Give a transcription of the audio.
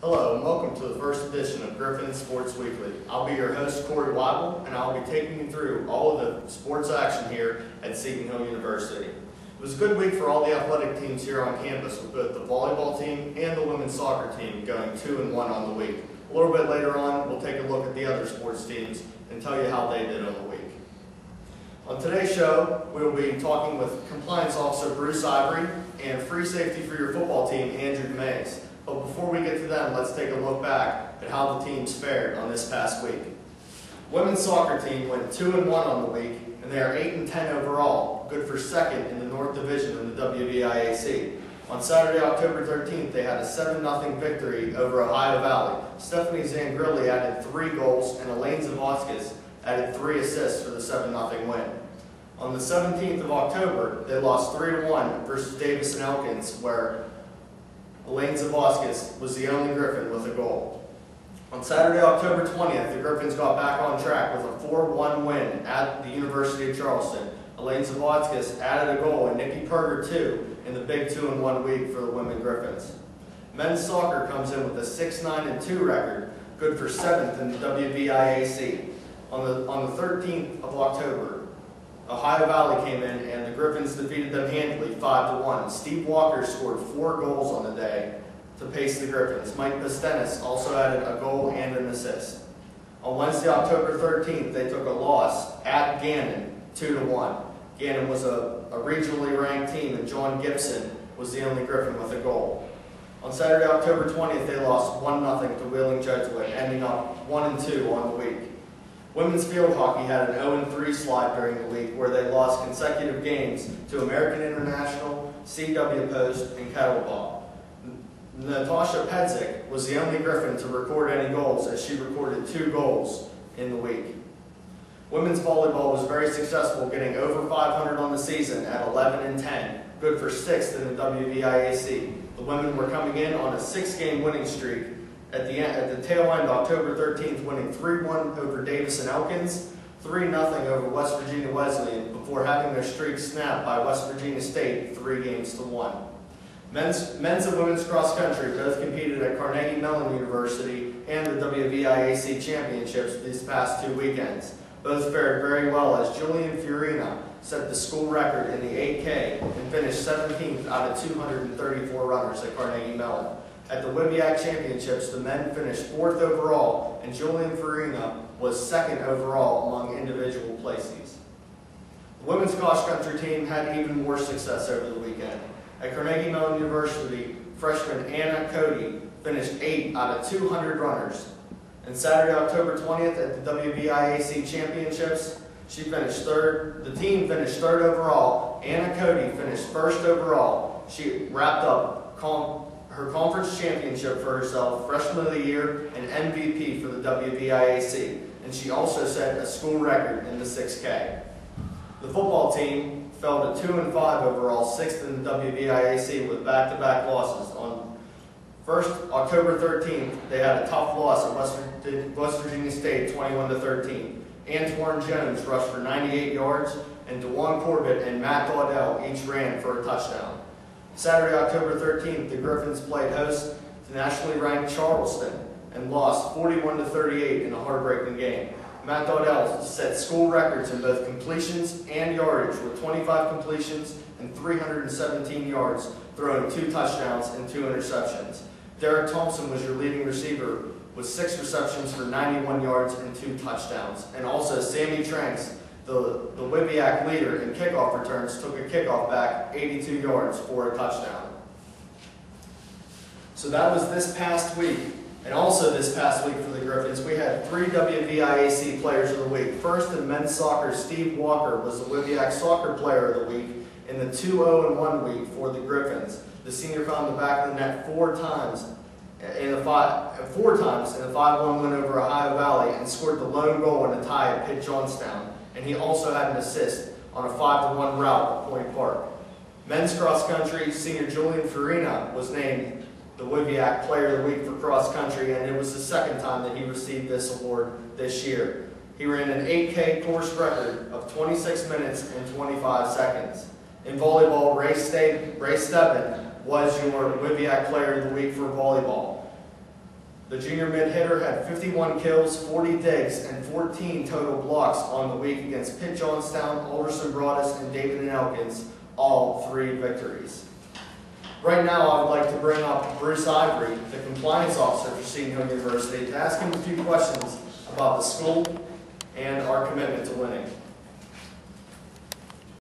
Hello and welcome to the first edition of Griffins Sports Weekly. I'll be your host, Corey Weibel, and I'll be taking you through all of the sports action here at Seton Hill University. It was a good week for all the athletic teams here on campus, with both the volleyball team and the women's soccer team going 2-1 on the week. A little bit later on, we'll take a look at the other sports teams and tell you how they did on the week. On today's show, we'll be talking with Compliance Officer Bruce Ivory and Free Safety for your football team, Andrew Mays. But before we get to them, let's take a look back at how the teams fared on this past week. Women's soccer team went 2-1 on the week, and they are 8-10 overall, good for second in the North Division in the WVIAC. On Saturday, October 13th, they had a 7-0 victory over Ohio Valley. Stephanie Zangrilli added 3 goals, and Elaine Zavotskis added 3 assists for the 7-0 win. On the 17th of October, they lost 3-1 versus Davis and Elkins, where Elaine Zavotskis was the only Griffin with a goal. On Saturday, October 20th, the Griffins got back on track with a 4-1 win at the University of Charleston. Elaine Zavotskis added a goal and Nikki Perger 2 in the big 2-1 week for the women Griffins. Men's soccer comes in with a 6-9-2 record, good for 7th in the WVIAC. On the 13th of October, Ohio Valley came in and the Griffins defeated them handily 5-1. Steve Walker scored 4 goals on the day to pace the Griffins. Mike Pistenis also added a goal and an assist. On Wednesday, October 13th, they took a loss at Gannon 2-1. Gannon was a regionally ranked team, and John Gibson was the only Griffin with a goal. On Saturday, October 20th, they lost 1-0 to Wheeling Jesuit, ending up 1-2 on the week. Women's field hockey had an 0-3 slide during the week, where they lost consecutive games to American International, CW Post, and Kettleball. Natasha Pedzik was the only Griffin to record any goals, as she recorded 2 goals in the week. Women's volleyball was very successful, getting over 500 on the season at 11-10, good for 6th in the WVIAC. The women were coming in on a 6-game winning streak. At the tail end, October 13th, winning 3-1 over Davis and Elkins, 3-0 over West Virginia Wesleyan, before having their streak snapped by West Virginia State 3-1. Men's and women's cross country both competed at Carnegie Mellon University and the WVIAC championships these past 2 weekends. Both fared very well, as Julian Fiorina set the school record in the 8K and finished 17th out of 234 runners at Carnegie Mellon. At the WIBIAC Championships, the men finished 4th overall, and Julian Farina was 2nd overall among individual places. The women's cross-country team had even more success over the weekend. At Carnegie Mellon University, freshman Anna Cody finished 8th out of 200 runners. And Saturday, October 20th, at the WVIAC Championships, she finished 3rd. The team finished 3rd overall. Anna Cody finished 1st overall. She wrapped up her conference championship for herself, Freshman of the Year, and MVP for the WVIAC, and she also set a school record in the 6K. The football team fell to 2-5 overall, 6th in the WVIAC with back-to-back losses. On October 13th, they had a tough loss at West Virginia State, 21-13. Antoine Jones rushed for 98 yards, and DeJuan Corbett and Matt Daudell each ran for a touchdown. Saturday, October 13th, the Griffins played host to nationally ranked Charleston and lost 41-38 in a heartbreaking game. Matt Daudell set school records in both completions and yardage, with 25 completions and 317 yards, throwing 2 touchdowns and 2 interceptions. Derek Thompson was your leading receiver with 6 receptions for 91 yards and 2 touchdowns. And also Sammy Tranks, the WIBIAC leader in kickoff returns, took a kickoff back 82 yards for a touchdown. So that was this past week. And also this past week for the Griffins, we had 3 WVIAC players of the week. First in men's soccer, Steve Walker was the WIBIAC Soccer Player of the Week in the 2-0-1 week for the Griffins. The senior found the back of the net 4 times in a 5-1 win over Ohio Valley, and scored the lone goal in a tie at Pitt Johnstown. And he also had an assist on a 5-1 rout at Point Park. Men's cross country, senior Julian Farina was named the WIBIAC Player of the Week for cross country, and it was the 2nd time that he received this award this year. He ran an 8K course record of 26 minutes and 25 seconds. In volleyball, Ray Stebbin was your WIBIAC Player of the Week for volleyball. The junior mid hitter had 51 kills, 40 digs, and 14 total blocks on the week against Pitt Johnstown, Alderson Broadus, and David and Elkins, all 3 victories. Right now, I would like to bring up Bruce Ivory, the compliance officer for Seton Hill University, to ask him a few questions about the school and our commitment to winning.